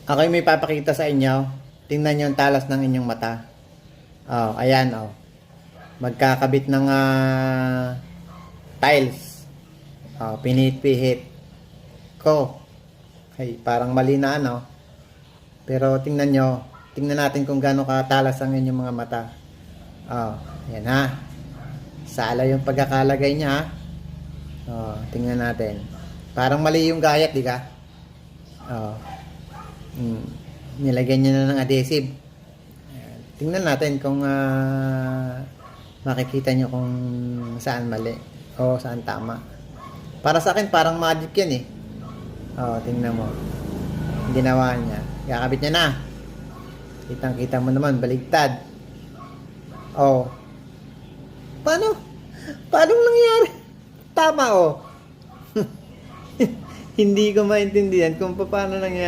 Ako'y may papakita sa inyo. Tingnan nyo ang talas ng inyong mata. Oh, ayan oh. Magkakabit ng tiles. Oh, pinihit-pihit ko. Ay, parang mali na ano. Pero tingnan nyo. Tingnan natin kung gaano katalas ang inyong mga mata. Oh, ayan ha. Sala yung pagkakalagay niya ha. Oh, tingnan natin. Parang mali yung gayat, di ka? Oh. Nilagyan niya na ng adhesive. Ayan. Tingnan natin kung makikita nyo kung saan mali o saan tama. Para sa akin parang magic yan eh. Oh, tingnan mo. Ginawa niya. Kakabit niya na. Kitang-kita mo naman, baligtad. Oh. Paano? Paano nangyari? Tama oh. Hindi ko maintindihan kung paano nangyari.